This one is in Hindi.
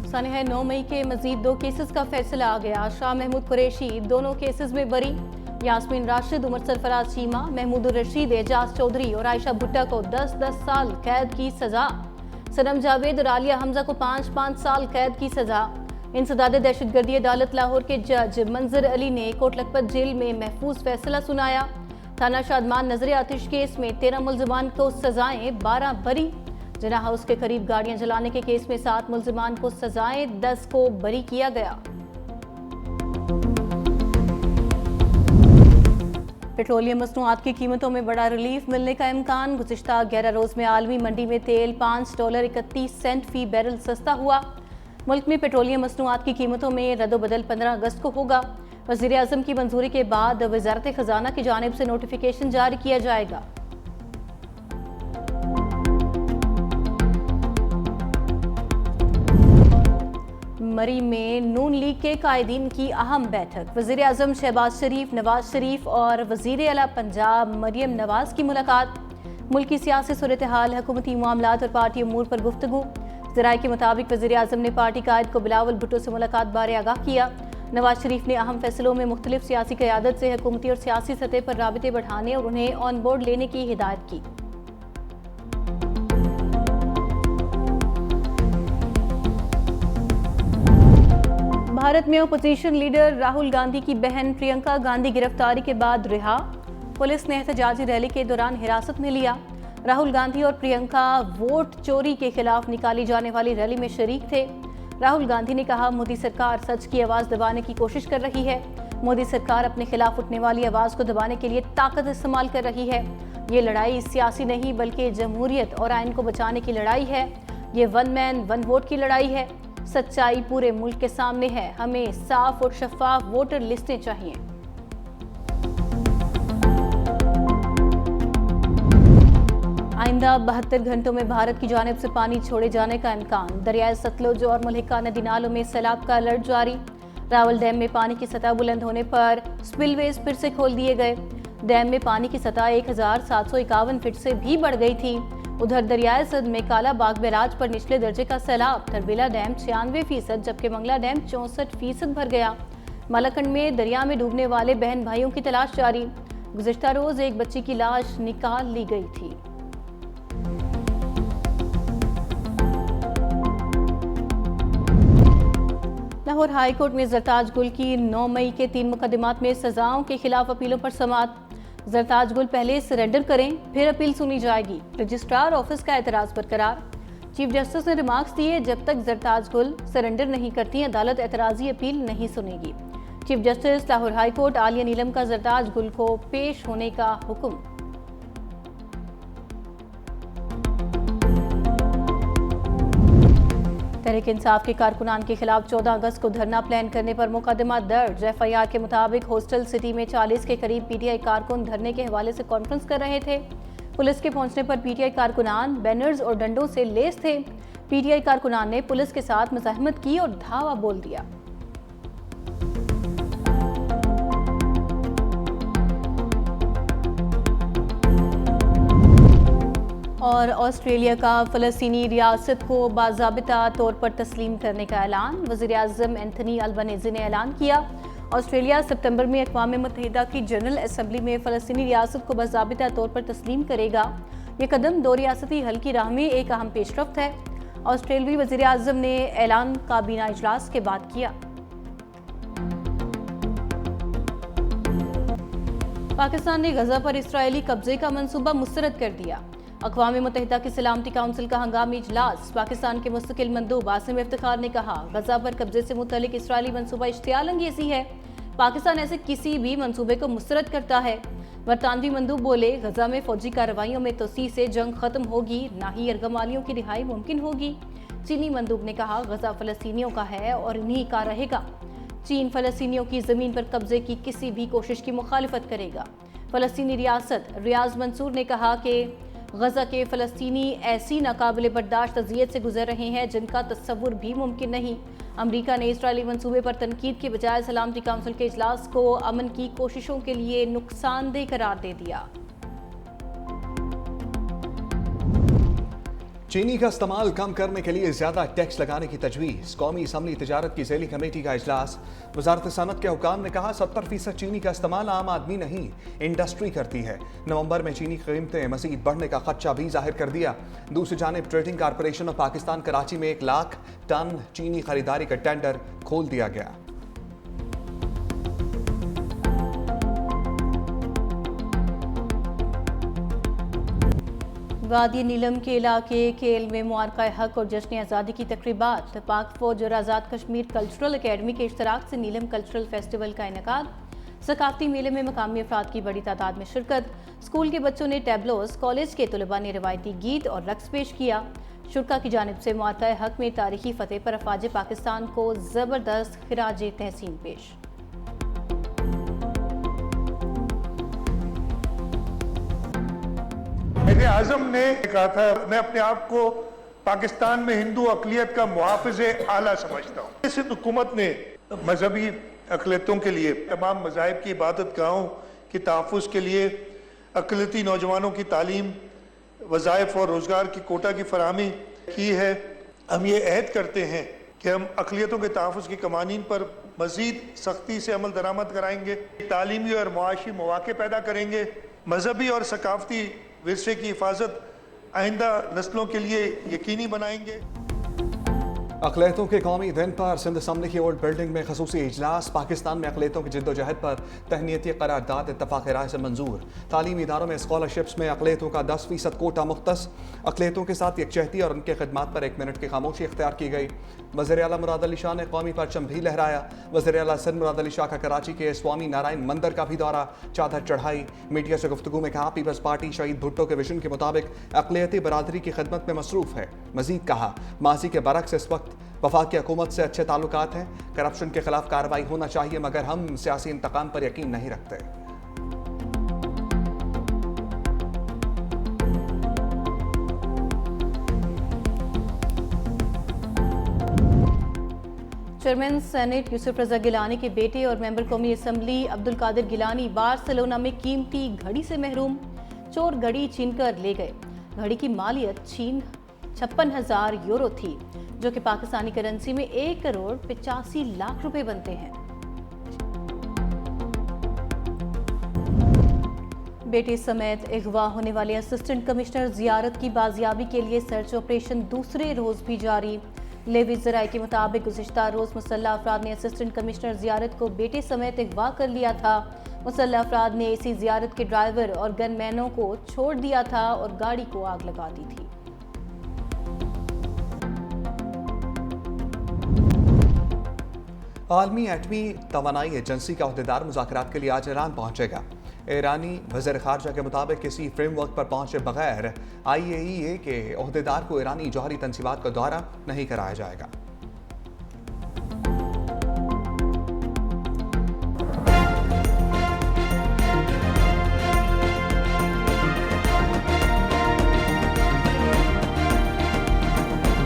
सानिया 9 मई के मजीद 2 केसेस का फैसला आ गया। शाह महमूद कुरैशी दोनों केसेस में बरी। यास्मीन राशिद, उमर सरफराज चीमा, महमूद रशीद, एजाज चौधरी और आयशा भुट्टा को 10-10 साल कैद की सजा। सनम जावेद और आलिया हमजा को 5-5 साल कैद की सजा। इंसदाद दहशतगर्दी अदालत लाहौर के जज मंजर अली ने कोट लखपत जेल में महफूज फैसला सुनाया। थाना शादमान नजर आतिश केस में 13 मुलजमान को सजाएं, 12 बरी। जना हाउस के करीब गाड़ियां जलाने के केस में 7 मुलजमान को सजाएं, 10 को बरी किया गया। पेट्रोलियम मसनूआत की कीमतों में बड़ा रिलीफ मिलने का इम्कान। गुज़िश्ता 11 रोज में आलमी मंडी में तेल $5.31 फी बैरल सस्ता हुआ। मुल्क में पेट्रोलियम मसनूआत की कीमतों में रद्दोबदल 15 अगस्त को होगा। वज़ीर आज़म की मंजूरी के बाद वज़ारत खजाना की जानिब से नोटिफिकेशन जारी किया जाएगा। मरी में नून लीग के कायदीन की अहम बैठक। वज़ीर आज़म शहबाज शरीफ, नवाज शरीफ और वज़ीर आला पंजाब मरियम नवाज की मुलाकात। मुल्की सियासी सूरत हाल, हुकूमती मामलात और पार्टी अमूर पर गुफ्तगू। ज़राए के मुताबिक वज़ीर आज़म ने पार्टी कायद को बिलावल भुट्टो से मुलाकात बारे आगाह किया। नवाज शरीफ ने अहम फैसलों में मुख्तलिफ सियासी क़यादत से हुकूमती और सियासी सतह पर राबिते बढ़ाने और उन्हें ऑन बोर्ड लेने की हिदायत की। भारत में अपोजिशन लीडर राहुल गांधी की बहन प्रियंका गांधी गिरफ्तारी के बाद रिहा। पुलिस ने एहतजाजी रैली के दौरान हिरासत में लिया। राहुल गांधी और प्रियंका वोट चोरी के खिलाफ निकाली जाने वाली रैली में शरीक थे। राहुल गांधी ने कहा, मोदी सरकार सच की आवाज दबाने की कोशिश कर रही है। मोदी सरकार अपने खिलाफ उठने वाली आवाज को दबाने के लिए ताकत इस्तेमाल कर रही है। ये लड़ाई सियासी नहीं बल्कि जमहूरियत और आइन को बचाने की लड़ाई है। ये 1 मैन 1 वोट की लड़ाई है। सच्चाई पूरे मुल्क के सामने है। हमें साफ और शफाफ वोटर लिस्टें चाहिए। आइंदा 72 घंटों में भारत की जानिब से पानी छोड़े जाने का इम्कान। दरियाए सतलुज और मलहिका नदी नालों में सैलाब का अलर्ट जारी। रावल डैम में पानी की सतह बुलंद होने पर स्पिलवेज फिर से खोल दिए गए। डैम में पानी की सतह 1751 फीट से भी बढ़ गई थी। उधर दरियाए सद में काला बाग बैराज पर निचले दर्जे का सैलाब। तरबेला डैम 96% जबकि मंगला डैम 64% भर गया। मालाकंड में दरिया में डूबने वाले बहन भाइयों की तलाश जारी। गुज़िश्ता रोज एक बच्ची की लाश निकाल ली गई थी। लाहौर हाई कोर्ट में जरताज गुल की 9 मई के 3 मुकदमात में सजाओं के खिलाफ अपीलों पर समाअत। जरताज गुल पहले सरेंडर करें, फिर अपील सुनी जाएगी। रजिस्ट्रार ऑफिस का एतराज बरकरार। चीफ जस्टिस ने रिमार्क्स दिए, जब तक जरताज गुल सरेंडर नहीं करती अदालत एतराजी अपील नहीं सुनेगी। Chief justice Lahore high court आलिया नीलम का जरताज गुल को पेश होने का हुक्म। तहरीक इंसाफ के कारकुनान के खिलाफ 14 अगस्त को धरना प्लान करने पर मुकदमा दर्ज। FIR के मुताबिक हॉस्टल सिटी में 40 के करीब PTI कारकुन धरने के हवाले से कॉन्फ्रेंस कर रहे थे। पुलिस के पहुंचने पर PTI कारकुनान बैनर्स और डंडों से लेस थे। PTI कारकुनान ने पुलिस के साथ मुज़ाहमत की और धावा बोल दिया। और ऑस्ट्रेलिया का फ़लस्तीनी रियासत को बाज़ाबिता तौर पर तस्लीम करने का ऐलान। वज़ीर आज़म एंथनी अल्बनीज़ी ने ऐलान किया, ऑस्ट्रेलिया सितंबर में अक़वाम मुत्तहिदा की जनरल असम्बली में फ़लस्तीनी रियासत को बाज़ाबिता तौर पर तस्लीम करेगा। ये कदम 2 रियासती हल की राह में एक अहम पेशरफ्त है। ऑस्ट्रेलवी वज़ीर आज़म ने ऐलान काबीना इजलास के बाद किया। पाकिस्तान ने गजा पर इसराइली कब्जे का मंसूबा मुस्तरद कर दिया। अक़वाम मुत्तहिदा की सलामती काउंसिल का हंगामी इजलास। पाकिस्तान के मुस्तकिल मंदूब आसिम इफ्तिखार ने कहा, गजा पर कब्जे से मुतल्लिक इसराइली मंसूबा इश्तियाल अंगेज़ी है। पाकिस्तान ऐसे किसी भी मंसूबे को मुस्तरद करता है। बरतानवी मंदूब बोले, गजा में फौजी कार्रवाइयों में तोसी से जंग खत्म होगी, ना ही यरगमालियों की रिहाई मुमकिन होगी। चीनी मंदूब ने कहा, गजा फ़लस्तीनियों का है और इन्हीं का रहेगा। चीन फ़लस्तीनियों की ज़मीन पर कब्जे की किसी भी कोशिश की मुखालिफत करेगा। फ़लस्तीनी रियासत। रियाज मंसूर ने कहा कि गजा के फ़लस्तीनी ऐसी नाकाबिले बर्दाश्त अज़ियत से गुजर रहे हैं जिनका तस्वुर भी मुमकिन नहीं। अमरीका ने इसराइली मंसूबे पर तनकीद के बजाय सलामती काउंसिल के इजलास को अमन की कोशिशों के लिए नुकसानदेह करार दे दिया। चीनी का इस्तेमाल कम करने के लिए ज्यादा टैक्स लगाने की तजवीज़। कौमी असम्बली तिजारत की ज़ैली कमेटी का इजलास। वजारत सनत के हुकाम ने कहा 70% चीनी का इस्तेमाल आम आदमी नहीं इंडस्ट्री करती है। नवंबर में चीनी की कीमतें मजीद बढ़ने का खदशा भी जाहिर कर दिया। दूसरी जानिब trading corporation of Pakistan Karachi में 1 लाख टन चीनी खरीदारी का टेंडर खोल दिया गया। वादी नीलम के इलाके केल में मुआरका हक और जश्न आज़ादी की तकरीबात। पाक फौज और आज़ाद कश्मीर कल्चरल अकेडमी के इश्तराक से नीलम कल्चरल फेस्टिवल का इनेकाद। सकाफती मेले में मकामी अफराद की बड़ी तादाद में शिरकत। स्कूल के बच्चों ने टैबलोस, कॉलेज के तलबा ने रवायती गीत और रक्स पेश किया। शुरा की जानिब से मुआरका हक में तारीखी फतेह पर अफवाज पाकिस्तान को ज़बरदस्त खिराज तहसीन पेश। वज़ीर आज़म ने कहा था, मैं अपने आप को पाकिस्तान में हिंदू अक़लियत का मुहाफ़िज़े आला समझता हूँ। सिंध हुकूमत ने मजहबी अक़लियतों के लिए तमाम मज़ाहिब की इबादत गाहों के तहफ़्फ़ुज़ के लिए अक़लियती नौजवानों की तालीम, वज़ाइफ और रोज़गार की कोटा की फराहमी की है। हम ये अहद करते हैं कि हम अक़लियतों के तहफ़्फ़ुज़ की कवानीन पर मज़ीद सख्ती से अमल दरामद कराएंगे, तालीमी और मुआशी मौक़े पैदा करेंगे, मजहबी और सकाफती विरसे की हिफाजत आइंदा नस्लों के लिए यकीनी बनाएंगे। अक़लियतों के कौमी दिन पर सिंध असम्बली की ओल्ड बिल्डिंग में खसूसी इजलास। पाकिस्तान में अक़लियतों की जिद्दोजहद पर तहनीती करारदाद इत्तफ़ाक़ राय से मंजूर। तालीमी इदारों में स्कॉलरशिप्स में अक़लियतों का 10% कोटा मुख्तस। अक़लियतों के साथ यकजहती और उनके खिदमात पर 1 मिनट की खामोशी इख्तियार की गई। वज़ीर आला मुराद अली शाह ने कौमी परचम भी लहराया। वज़ीर आला सिंध मुराद अली शाह का कराची के स्वामी नारायण मंदिर का भी दौरा, चादर चढ़ाई। मीडिया से गुफ्तगू में कहा, पीपल्स पार्टी शहीद भुट्टो के विजन के मुताबिक अक़लियती बरादरी की खिदमत में मसरूफ़ है। मज़ीद कहा, माजी के बरक्स इस वक्त वफाकी हुकूमत से अच्छे ताल्लुकात हैं। करप्शन के खिलाफ कार्रवाई होना चाहिए, मगर हम सियासी इंतकाम पर यकीन नहीं रखते। चेयरमैन सेनेट यूसुफ रजा गिलानी के बेटे और मेंबर कौमी असम्बली अब्दुल कादिर गिलानी बार्सिलोना में कीमती घड़ी से महरूम। चोर घड़ी छीनकर ले गए। घड़ी की मालियत 56,000 यूरो थी, जो कि पाकिस्तानी करेंसी में 1 करोड़ 85 लाख रुपए बनते हैं। बेटे समेत अगवा होने वाले असिस्टेंट कमिश्नर जियारत की बाजियाबी के लिए सर्च ऑपरेशन दूसरे रोज भी जारी। लेवी ज़राए के मुताबिक गुज़िश्ता रोज मुसल्लह अफराद ने असिस्टेंट कमिश्नर जियारत को बेटे समेत अगवा कर लिया था। मुसल्लह अफराद ने इसी जियारत के ड्राइवर और गनमैनों को छोड़ दिया था और गाड़ी को आग लगा दी थी। आलमी एटमी तवानाई एजेंसी का अहदेदार मुज़ाकरात के लिए आज ईरान पहुंचेगा। ईरानी वज़ीर ख़ारजा के मुताबिक किसी फ्रेमवर्क पर पहुंचे बगैर IAEA के अहदेदार को ईरानी जौहरी तनसीबात का दौरा नहीं कराया जाएगा।